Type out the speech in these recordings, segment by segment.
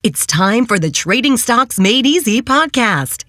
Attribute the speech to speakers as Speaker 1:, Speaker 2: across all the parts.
Speaker 1: It's time for the Trading Stocks Made Easy podcast.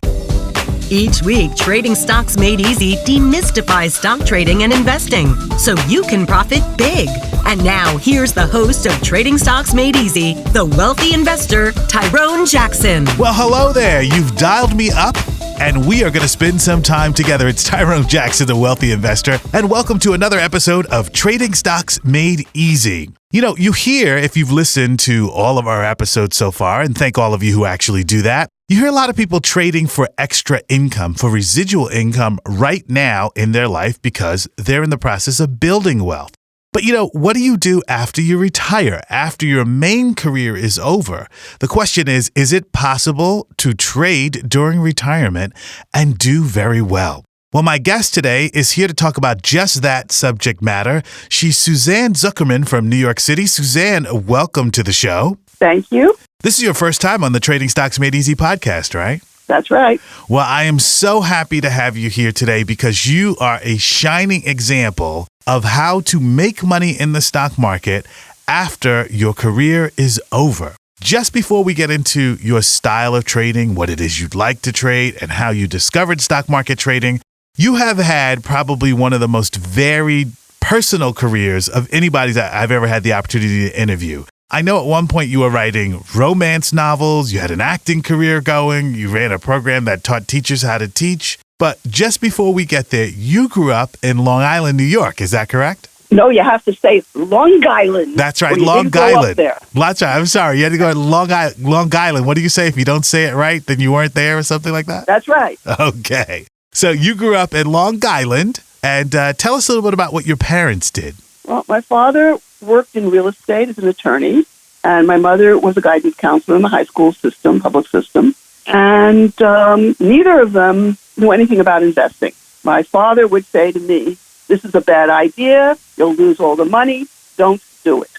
Speaker 1: Each week, Trading Stocks Made Easy demystifies stock trading and investing so you can profit big. And now, here's the host of Trading Stocks Made Easy, the wealthy investor, Tyrone Jackson.
Speaker 2: Well, hello there. You've dialed me up, and we are going to spend some time together. It's Tyrone Jackson, the wealthy investor, and welcome to another episode of Trading Stocks Made Easy. You know, you hear, if you've listened to all of our episodes so far, and thank all of you who actually do that, you hear a lot of people trading for extra income, for residual income right now in their life because they're in the process of building wealth. But you know, what do you do after you retire, after your main career is over? The question is it possible to trade during retirement and do very well? Well, my guest today is here to talk about just that subject matter. She's Suzanne Zuckerman from New York City. Suzanne, welcome to the show.
Speaker 3: Thank you.
Speaker 2: This is your first time on the Trading Stocks Made Easy podcast, right?
Speaker 3: That's right.
Speaker 2: Well, I am so happy to have you here today because you are a shining example of how to make money in the stock market after your career is over. Just before we get into your style of trading, what it is you'd like to trade, and how you discovered stock market trading, you have had probably one of the most varied personal careers of anybody that I've ever had the opportunity to interview. I know at one point you were writing romance novels, you had an acting career going, you ran a program that taught teachers how to teach. But just before we get there, you grew up in Long Island, New York. Is that correct?
Speaker 3: No, you have to say Long Island.
Speaker 2: That's right, Long Island. That's right. I'm sorry. You had to go to Long Island. What do you say? If you don't say it right, then you weren't there or something like that?
Speaker 3: That's right.
Speaker 2: Okay. So you grew up in Long Island, and tell us a little bit about what your parents did.
Speaker 3: Well, my father worked in real estate as an attorney, and my mother was a guidance counselor in the high school system, public system. And neither of them knew anything about investing. My father would say to me, "This is a bad idea. You'll lose all the money. Don't do it."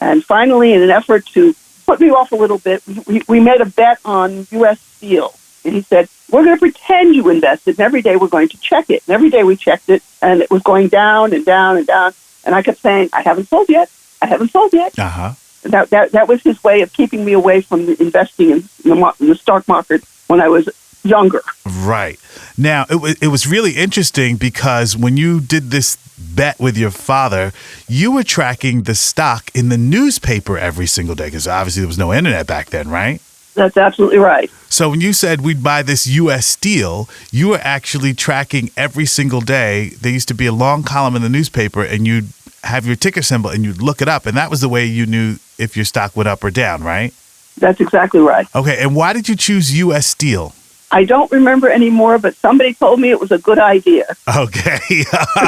Speaker 3: And finally, in an effort to put me off a little bit, we made a bet on U.S. Steel. And he said, "We're going to pretend you invested, and every day we're going to check it." And every day we checked it, and it was going down and down and down. And I kept saying, "I haven't sold yet. I haven't sold yet."
Speaker 2: Uh-huh.
Speaker 3: That was his way of keeping me away from investing in the stock market when I was younger.
Speaker 2: Right. Now, it was really interesting because when you did this bet with your father, you were tracking the stock in the newspaper every single day because obviously there was no internet back then, right?
Speaker 3: That's absolutely right.
Speaker 2: So when you said we'd buy this U.S. Steel, you were actually tracking every single day. There used to be a long column in the newspaper, and you'd have your ticker symbol, and you'd look it up, and that was the way you knew if your stock went up or down, right?
Speaker 3: That's exactly right.
Speaker 2: Okay, and why did you choose U.S. Steel?
Speaker 3: I don't remember anymore, but somebody told me it was a good idea.
Speaker 2: Okay,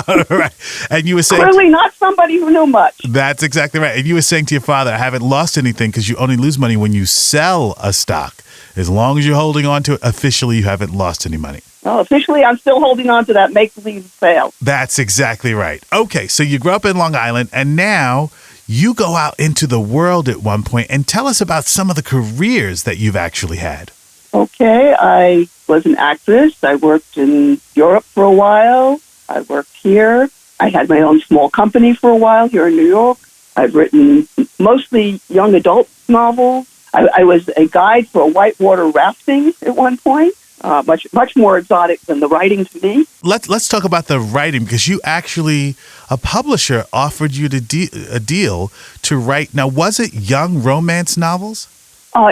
Speaker 2: all right. And you were saying...
Speaker 3: Clearly not somebody who knew much.
Speaker 2: That's exactly right. And you were saying to your father, I haven't lost anything because you only lose money when you sell a stock. As long as you're holding on to it, officially you haven't lost any money.
Speaker 3: Well, officially I'm still holding on to that make-believe sale.
Speaker 2: That's exactly right. Okay, so you grew up in Long Island, and now you go out into the world at one point, and tell us about some of the careers that you've actually had.
Speaker 3: Okay, I was an actress. I worked in Europe for a while. I worked here. I had my own small company for a while here in New York. I've written mostly young adult novels. I was a guide for whitewater rafting at one point. Much more exotic than the writing to me.
Speaker 2: Let's talk about the writing, because you actually, a publisher offered you a deal to write. Now, was it young romance novels?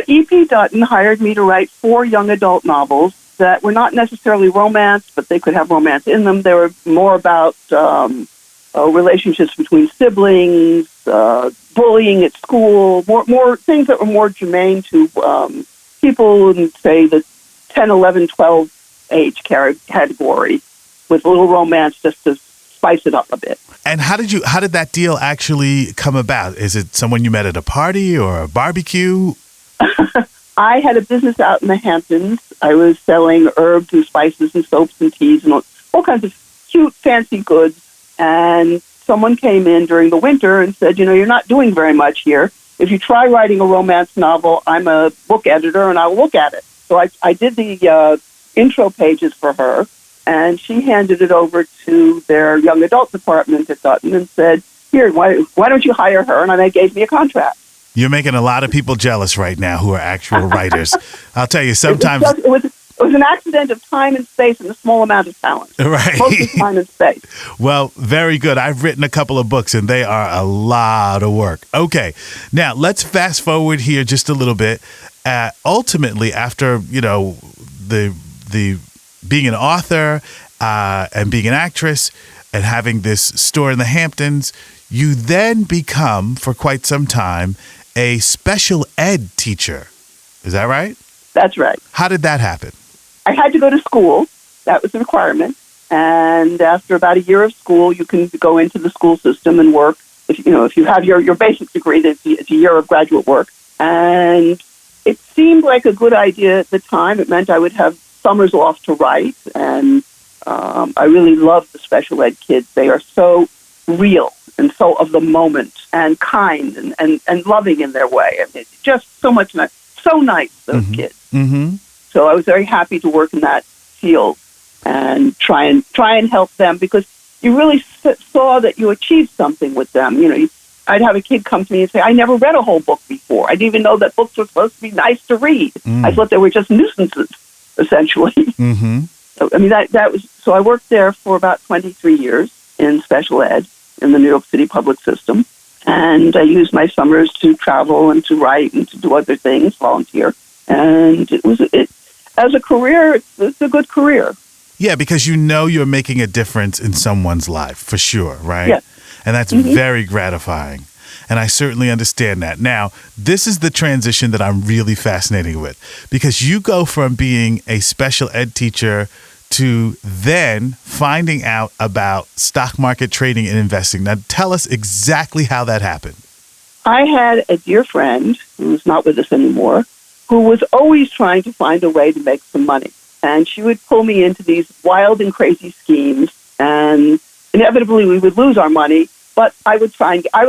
Speaker 3: E.P. Dutton hired me to write 4 young adult novels that were not necessarily romance, but they could have romance in them. They were more about relationships between siblings, bullying at school, more things that were more germane to people in, say, the 10, 11, 12 age category, with a little romance just to spice it up a bit.
Speaker 2: And how did that deal actually come about? Is it someone you met at a party or a barbecue?
Speaker 3: I had a business out in the Hamptons. I was selling herbs and spices and soaps and teas and all kinds of cute, fancy goods. And someone came in during the winter and said, "You're not doing very much here. If you try writing a romance novel, I'm a book editor and I'll look at it." So I did the intro pages for her, and she handed it over to their young adult department at Dutton and said, "Here, why don't you hire her?" And they gave me a contract.
Speaker 2: You're making a lot of people jealous right now who are actual writers. I'll tell you, sometimes...
Speaker 3: It was an accident of time and space and a small amount of talent.
Speaker 2: Right.
Speaker 3: Mostly time and space.
Speaker 2: Well, very good. I've written a couple of books, and they are a lot of work. Okay. Now, let's fast forward here just a little bit. Ultimately, after, the being an author and being an actress and having this store in the Hamptons, you then become, for quite some time, a special ed teacher. Is that right?
Speaker 3: That's right.
Speaker 2: How did that happen?
Speaker 3: I had to go to school. That was a requirement. And after about a year of school, you can go into the school system and work. If you have your basic degree, it's a year of graduate work. And it seemed like a good idea at the time. It meant I would have summers off to write. And I really loved the special ed kids. They are so real and so of the moment and kind and loving in their way. And it's just so much nice. So nice, those kids. Mm-hmm. So I was very happy to work in that field and try and help them, because you really saw that you achieved something with them. I'd have a kid come to me and say, "I never read a whole book before. I didn't even know that books were supposed to be nice to read. I thought they were just nuisances, essentially." Mm-hmm. So, that was. So I worked there for about 23 years in special ed in the New York City public system. And I used my summers to travel and to write and to do other things, volunteer. And as a career, it's a good career.
Speaker 2: Yeah, because you're making a difference in someone's life, for sure, right?
Speaker 3: Yeah.
Speaker 2: And that's very gratifying. And I certainly understand that. Now, this is the transition that I'm really fascinated with, because you go from being a special ed teacher to then finding out about stock market trading and investing. Now, tell us exactly how that happened.
Speaker 3: I had a dear friend who's not with us anymore, who was always trying to find a way to make some money. And she would pull me into these wild and crazy schemes, and inevitably we would lose our money, but I would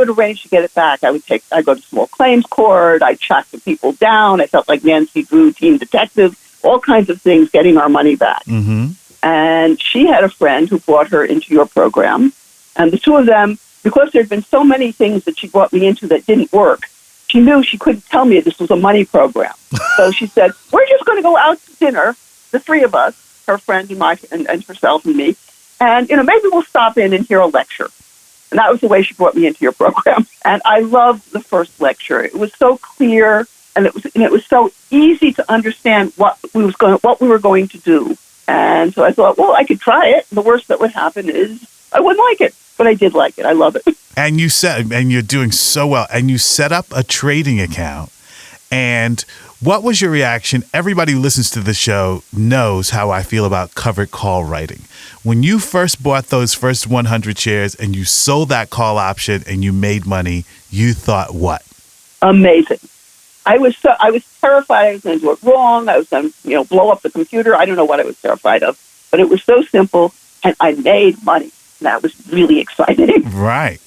Speaker 3: arrange to get it back. I'd go to small claims court, I'd track the people down, I felt like Nancy Drew, teen detective, all kinds of things, getting our money back. Mm-hmm. And she had a friend who brought her into your program. And the two of them, because there had been so many things that she brought me into that didn't work, she knew she couldn't tell me this was a money program. So she said, "We're just going to go out to dinner, the three of us, her friend and herself and me, and maybe we'll stop in and hear a lecture." And that was the way she brought me into your program. And I loved the first lecture. It was so clear. And it was so easy to understand what we were going to do. And so I thought, well, I could try it. The worst that would happen is I wouldn't like it, but I did like it. I love it.
Speaker 2: And you're doing so well. And you set up a trading account. And what was your reaction? Everybody who listens to the show knows how I feel about covered call writing. When you first bought those first 100 shares and you sold that call option and you made money, you thought what?
Speaker 3: Amazing. I was terrified I was going to do it wrong. I was going to, blow up the computer. I don't know what I was terrified of, but it was so simple, and I made money. That was really exciting.
Speaker 2: Right.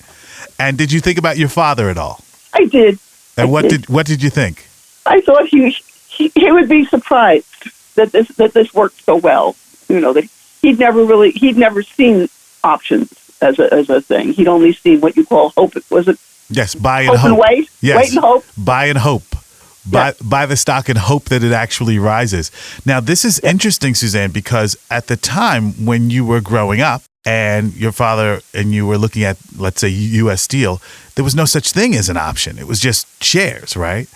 Speaker 2: And did you think about your father at all?
Speaker 3: I did.
Speaker 2: And what did you think?
Speaker 3: I thought he would be surprised that this worked so well. That he'd never seen options as a thing. He'd only seen what you call hope. Was it?
Speaker 2: Yes, buy and
Speaker 3: hope.
Speaker 2: hope.
Speaker 3: And wait.
Speaker 2: Yes.
Speaker 3: Wait and hope.
Speaker 2: Buy and hope. Buy the stock and hope that it actually rises. Now, this is interesting, Suzanne, because at the time when you were growing up and your father and you were looking at, let's say, U.S. Steel, there was no such thing as an option. It was just shares, right?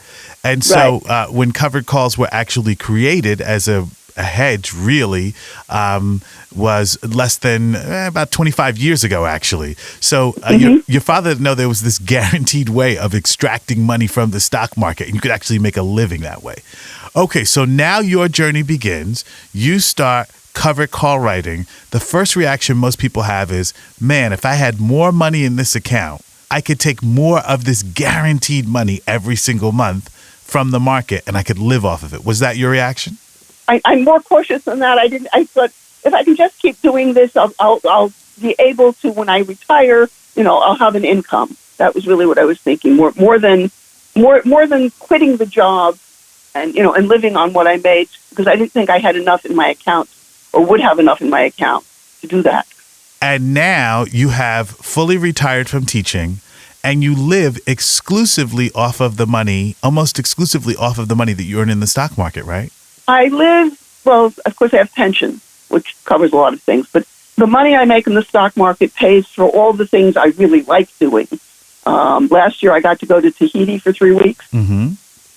Speaker 2: And so when covered calls were actually created as a hedge, really, was less than about 25 years ago, actually. So your father didn't know there was this guaranteed way of extracting money from the stock market, and you could actually make a living that way. Okay, so now your journey begins. You start covered call writing. The first reaction most people have is, man, if I had more money in this account, I could take more of this guaranteed money every single month from the market, and I could live off of it. Was that your reaction?
Speaker 3: I'm more cautious than that. I thought, if I can just keep doing this, I'll be able to, when I retire, I'll have an income. That was really what I was thinking. More than quitting the job and living on what I made, because I didn't think I had enough in my account or would have enough in my account to do that.
Speaker 2: And now you have fully retired from teaching, and you live exclusively off of the money, almost exclusively off of the money that you earn in the stock market, right?
Speaker 3: Well, of course I have pension, which covers a lot of things, but the money I make in the stock market pays for all the things I really like doing. Last year I got to go to Tahiti for 3 weeks,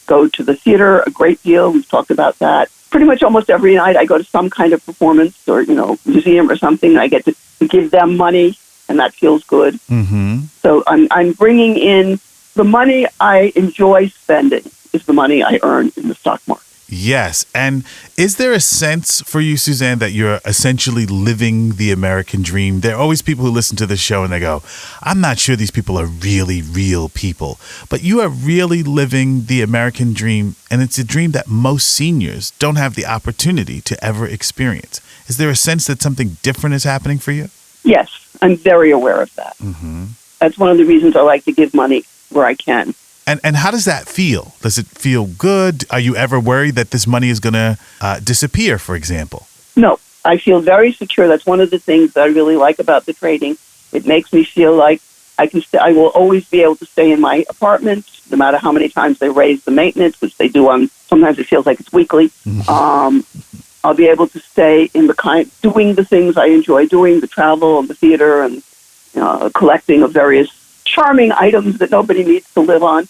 Speaker 3: go to the theater a great deal. We've talked about that. Pretty much almost every night I go to some kind of performance or, museum or something. I get to give them money, and that feels good. So I'm bringing in the money I enjoy spending is the money I earn in the stock market.
Speaker 2: Yes. And is there a sense for you, Suzanne, that you're essentially living the American dream? There are always people who listen to this show and they go, I'm not sure these people are really real people. But you are really living the American dream, and it's a dream that most seniors don't have the opportunity to ever experience. Is there a sense that something different is happening for you?
Speaker 3: Yes, I'm very aware of that. That's one of the reasons I like to give money where I can.
Speaker 2: And how does that feel? Does it feel good? Are you ever worried that this money is going to disappear, for example?
Speaker 3: No, I feel very secure. That's one of the things that I really like about the trading. It makes me feel like I will always be able to stay in my apartment, no matter how many times they raise the maintenance, which they do on. Sometimes it feels like it's weekly. I'll be able to stay in doing the things I enjoy doing, the travel and the theater and collecting of various charming items that nobody needs to live on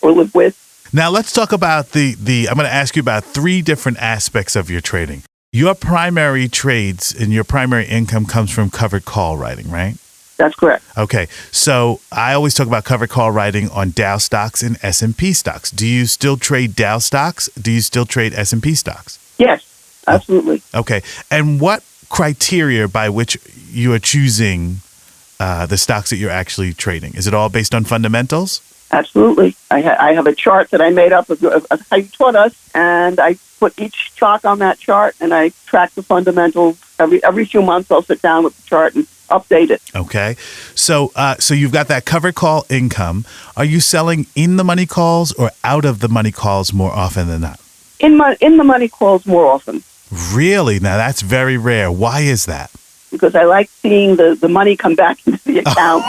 Speaker 3: or live with.
Speaker 2: Now let's talk about I'm going to ask you about 3 different aspects of your trading. Your primary trades and your primary income comes from covered call writing, right?
Speaker 3: That's correct.
Speaker 2: Okay. So I always talk about covered call writing on Dow stocks and S&P stocks. Do you still trade Dow stocks? Do you still trade S&P stocks?
Speaker 3: Yes, absolutely.
Speaker 2: Okay. And what criteria by which you are choosing the stocks that you're actually trading? Is it all based on fundamentals?
Speaker 3: Absolutely. I have a chart that I made up of how you taught us, and I put each stock on that chart, and I track the fundamentals. Every few months, I'll sit down with the chart and update it.
Speaker 2: Okay. So you've got that covered call income. Are you selling in the money calls or out of the money calls more often than not?
Speaker 3: In the money calls more often.
Speaker 2: Really? Now, that's very rare. Why is that?
Speaker 3: Because I like seeing the money come back into the account.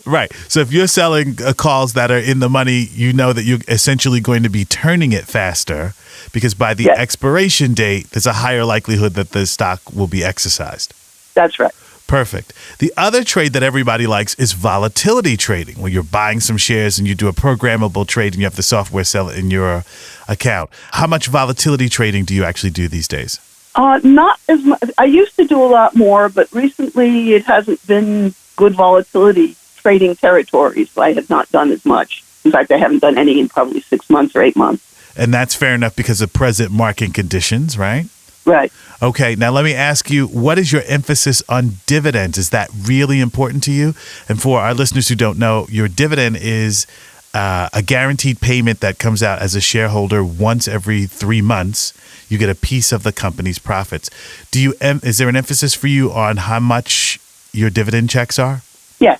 Speaker 2: Right. So if you're selling calls that are in the money, you know that you're essentially going to be turning it faster because by the expiration date, there's a higher likelihood that the stock will be exercised.
Speaker 3: That's right.
Speaker 2: Perfect. The other trade that everybody likes is volatility trading, where you're buying some shares and you do a programmable trade and you have the software sell it in your account. How much volatility trading do you actually do these days?
Speaker 3: Not as much. I used to do a lot more, but recently it hasn't been good volatility trading territory, so I have not done as much. In fact, I haven't done any in probably 6 months or 8 months.
Speaker 2: And that's fair enough because of present market conditions, right?
Speaker 3: Right.
Speaker 2: Okay, now let me ask you, what is your emphasis on dividends? Is that really important to you? And for our listeners who don't know, your dividend is a guaranteed payment that comes out as a shareholder once every 3 months. You get a piece of the company's profits. Is there an emphasis for you on how much your dividend checks are? Yes.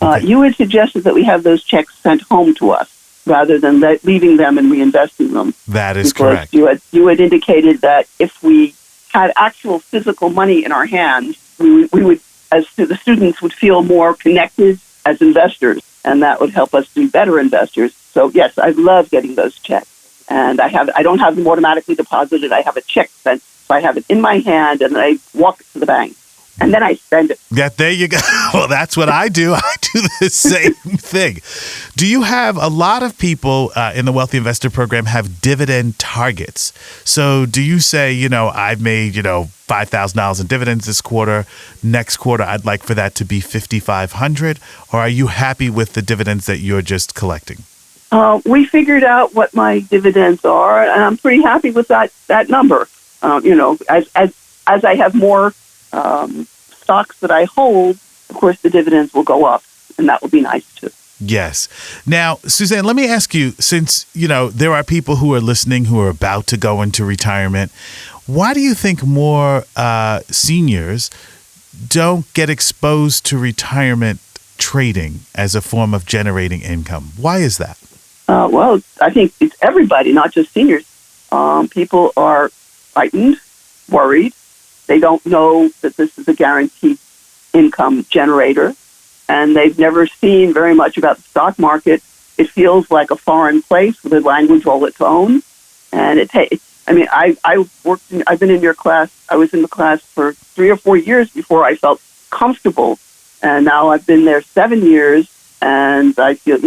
Speaker 3: Okay. You had suggested that we have those checks sent home to us rather than leaving them and reinvesting them.
Speaker 2: That is correct.
Speaker 3: You had indicated that if we had actual physical money in our hands, we would, as the students, would feel more connected as investors, and that would help us be better investors. So yes, I love getting those checks. And I don't have them automatically deposited. I have a check sent. So I have it in my hand, and then I walk it to the bank. And then I spend it.
Speaker 2: Yeah, there you go. Well, that's what I do. I do the same thing. Do you have a lot of people in the Wealthy Investor Program have dividend targets? So do you say, I've made, $5,000 in dividends this quarter. Next quarter, I'd like for that to be $5,500. Or are you happy with the dividends that you're just collecting?
Speaker 3: We figured out what my dividends are, and I'm pretty happy with that number. As I have more stocks that I hold, of course, the dividends will go up, and that will be nice too.
Speaker 2: Yes. Now, Suzanne, let me ask you, since, there are people who are listening who are about to go into retirement, why do you think more seniors don't get exposed to retirement trading as a form of generating income? Why is that?
Speaker 3: Well, I think it's everybody, not just seniors. People are frightened, worried. They don't know that this is a guaranteed income generator. and they've never seen very much about the stock market. It feels like a foreign place with a language all its own. And I've been in your class. I was in the class for 3 or 4 years before I felt comfortable. And now I've been there 7 years, and I feel,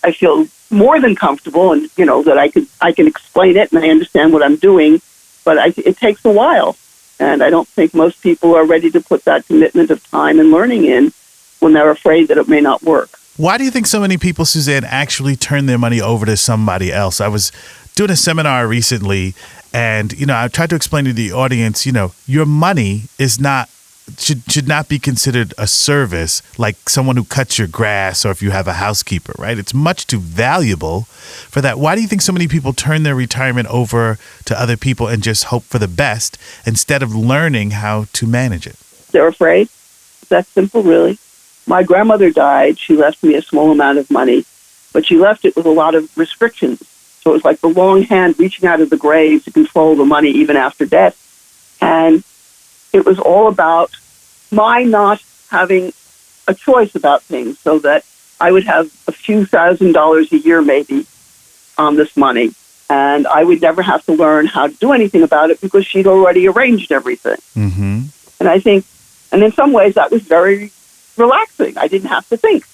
Speaker 3: I feel more than comfortable, and, that I can explain it and I understand what I'm doing. But it takes a while. And I don't think most people are ready to put that commitment of time and learning in when they're afraid that it may not work.
Speaker 2: Why do you think so many people, Suzanne, actually turn their money over to somebody else? I was doing a seminar recently, and, I tried to explain to the audience, your money is not should not be considered a service like someone who cuts your grass or if you have a housekeeper, right? It's much too valuable for that. Why do you think so many people turn their retirement over to other people and just hope for the best instead of learning how to manage it?
Speaker 3: They're afraid. It's that simple, really. My grandmother died. She left me a small amount of money, but she left it with a lot of restrictions. So it was like the long hand reaching out of the grave to control the money even after death. And it was all about my not having a choice about things, so that I would have a few $1,000s a year maybe on this money. And I would never have to learn how to do anything about it because she'd already arranged everything.
Speaker 2: Mm-hmm.
Speaker 3: And I think, and in some ways that was very relaxing. I didn't have to think.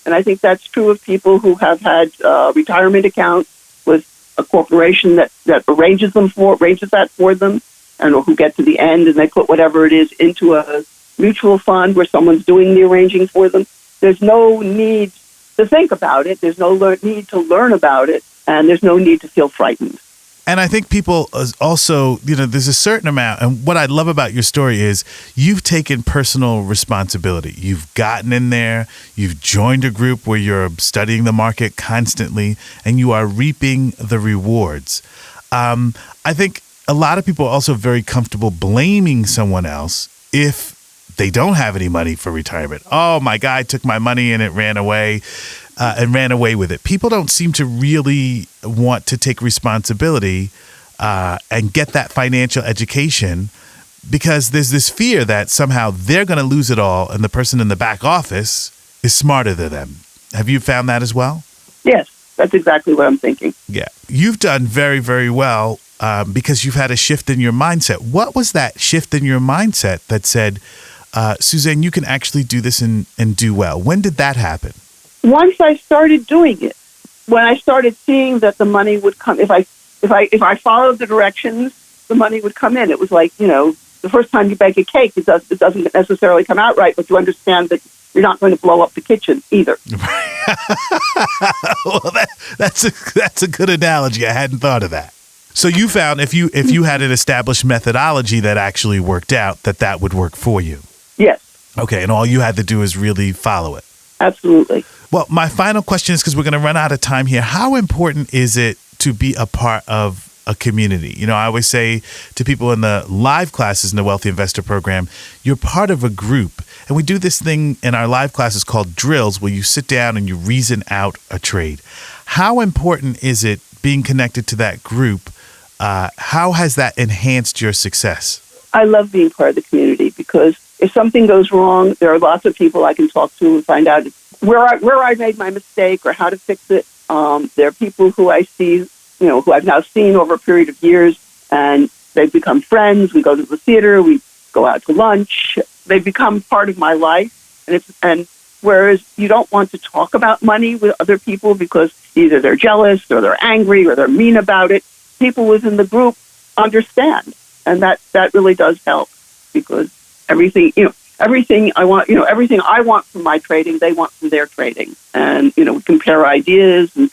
Speaker 3: And I think that's true of people who have had retirement accounts with a corporation that arranges that for them, and who get to the end and they put whatever it is into a mutual fund where someone's doing the arranging for them. There's no need to think about it. There's no need to learn about it. And there's no need to feel frightened.
Speaker 2: And I think people also, there's a certain amount. And what I love about your story is you've taken personal responsibility. You've gotten in there. You've joined a group where you're studying the market constantly, and you are reaping the rewards. I think a lot of people are also very comfortable blaming someone else if they don't have any money for retirement. Oh, my guy took my money and it ran away. And ran away with it. People don't seem to really want to take responsibility and get that financial education because there's this fear that somehow they're going to lose it all and the person in the back office is smarter than them. Have you found that as well?
Speaker 3: Yes, that's exactly what I'm thinking.
Speaker 2: Yeah. You've done very, very well because you've had a shift in your mindset. What was that shift in your mindset that said, Suzanne, you can actually do this and do well? When did that happen?
Speaker 3: Once I started doing it, when I started seeing that the money would come, if I followed the directions, the money would come in. It was like, the first time you bake a cake, it doesn't necessarily come out right, but you understand that you're not going to blow up the kitchen either.
Speaker 2: Well, that's a good analogy. I hadn't thought of that. So you found if you had an established methodology that actually worked out, that would work for you.
Speaker 3: Yes.
Speaker 2: Okay, and all you had to do is really follow it.
Speaker 3: Absolutely.
Speaker 2: Well, my final question is, because we're going to run out of time here, how important is it to be a part of a community? I always say to people in the live classes in the Wealthy Investor Program, you're part of a group. And we do this thing in our live classes called drills, where you sit down and you reason out a trade. How important is it being connected to that group? How has that enhanced your success?
Speaker 3: I love being part of the community because if something goes wrong, there are lots of people I can talk to and find out where I made my mistake or how to fix it. There are people who I see, who I've now seen over a period of years, and they've become friends. We go to the theater, we go out to lunch. They've become part of my life, and whereas you don't want to talk about money with other people because either they're jealous or they're angry or they're mean about it, people within the group understand, and that really does help because everything I want from my trading, they want from their trading. And, we compare ideas and,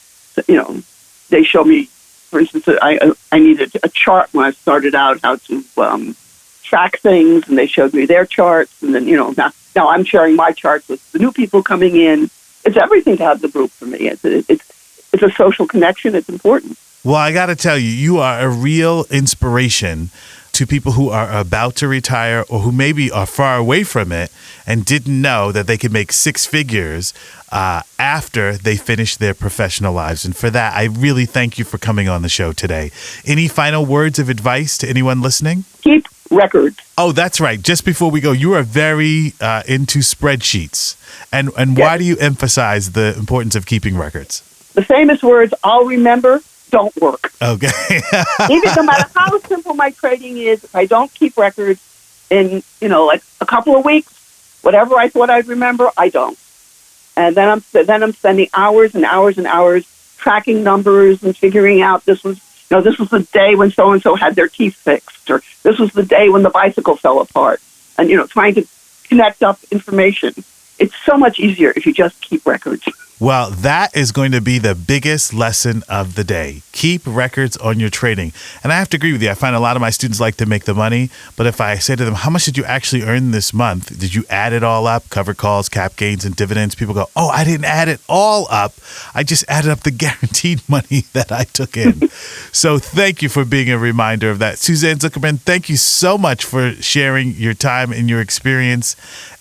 Speaker 3: they show me, for instance, I needed a chart when I started out, how to track things, and they showed me their charts. And then, now I'm sharing my charts with the new people coming in. It's everything to have the group for me. It's a social connection. It's important.
Speaker 2: Well, I got to tell you, you are a real inspiration to people who are about to retire or who maybe are far away from it and didn't know that they could make six figures after they finish their professional lives. And for that, I really thank you for coming on the show today. Any final words of advice to anyone listening?
Speaker 3: Keep records.
Speaker 2: Oh, that's right. Just before we go, you are very into spreadsheets. And why do you emphasize the importance of keeping records?
Speaker 3: The famous words, I'll remember, don't work.
Speaker 2: Okay.
Speaker 3: Even no matter how simple my trading is, if I don't keep records in, like a couple of weeks, whatever I thought I'd remember, I don't. And then I'm spending hours and hours and hours tracking numbers and figuring out this was the day when so-and-so had their teeth fixed, or this was the day when the bicycle fell apart, and, trying to connect up information. It's so much easier if you just keep records.
Speaker 2: Well, that is going to be the biggest lesson of the day. Keep records on your trading. And I have to agree with you. I find a lot of my students like to make the money. But if I say to them, how much did you actually earn this month? Did you add it all up? Covered calls, cap gains, and dividends? People go, oh, I didn't add it all up. I just added up the guaranteed money that I took in. So thank you for being a reminder of that. Suzanne Zuckerman, thank you so much for sharing your time and your experience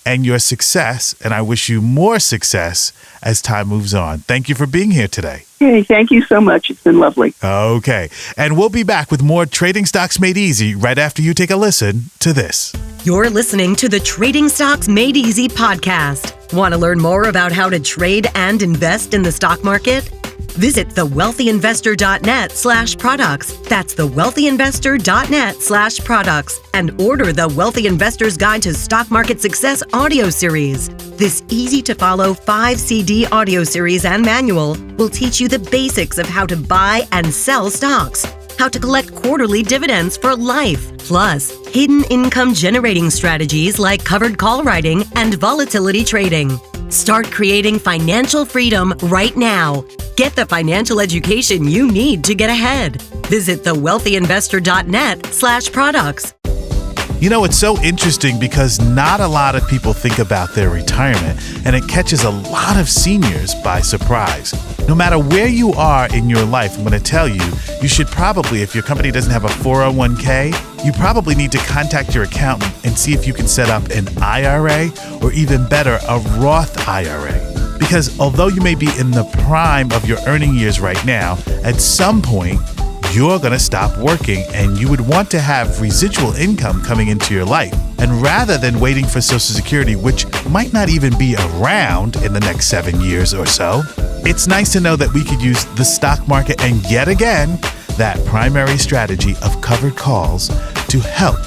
Speaker 2: and your success. And I wish you more success as time moves on. Thank you for being here today.
Speaker 3: Hey, thank you so much. It's been lovely.
Speaker 2: Okay. And we'll be back with more Trading Stocks Made Easy right after you take a listen to this.
Speaker 1: You're listening to the Trading Stocks Made Easy podcast. Want to learn more about how to trade and invest in the stock market? Visit thewealthyinvestor.net/products. That's thewealthyinvestor.net/products and order the Wealthy Investor's Guide to Stock Market Success audio series. This easy-to-follow 5-CD audio series and manual will teach you the basics of how to buy and sell stocks, how to collect quarterly dividends for life, plus hidden income generating strategies like covered call writing and volatility trading. Start creating financial freedom right now. Get the financial education you need to get ahead. Visit thewealthyinvestor.net/products.
Speaker 2: It's so interesting because not a lot of people think about their retirement, and it catches a lot of seniors by surprise. No matter where you are in your life, I'm going to tell you, you should probably, if your company doesn't have a 401k, you probably need to contact your accountant and see if you can set up an IRA, or even better, a Roth IRA. Because although you may be in the prime of your earning years right now, at some point, you're going to stop working and you would want to have residual income coming into your life. And rather than waiting for Social Security, which might not even be around in the next 7 years or so, it's nice to know that we could use the stock market and yet again, that primary strategy of covered calls to help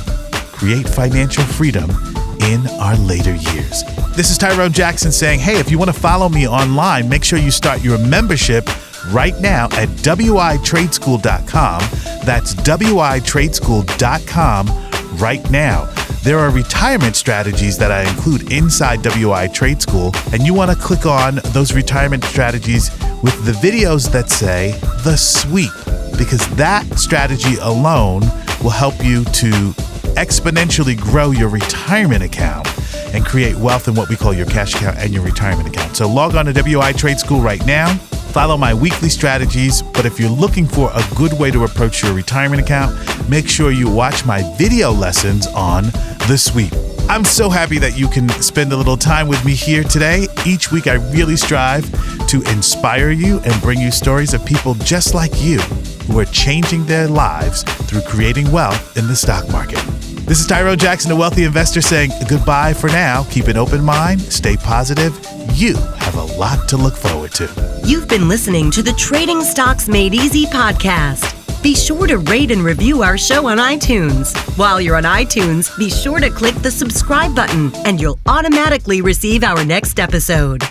Speaker 2: create financial freedom in our later years. This is Tyrone Jackson saying, hey, if you want to follow me online, make sure you start your membership right now at witradeschool.com. That's witradeschool.com right now. There are retirement strategies that I include inside WI Trade School, and you want to click on those retirement strategies with the videos that say The Sweep, because that strategy alone will help you to exponentially grow your retirement account and create wealth in what we call your cash account and your retirement account. So log on to WI Trade School right now. Follow my weekly strategies, but if you're looking for a good way to approach your retirement account, make sure you watch my video lessons on The Sweep. I'm so happy that you can spend a little time with me here today. Each week, I really strive to inspire you and bring you stories of people just like you who are changing their lives through creating wealth in the stock market. This is Tyrone Jackson, the Wealthy Investor, saying goodbye for now. Keep an open mind, stay positive. You have a lot to look forward to.
Speaker 1: You've been listening to the Trading Stocks Made Easy podcast. Be sure to rate and review our show on iTunes. While you're on iTunes, be sure to click the subscribe button and you'll automatically receive our next episode.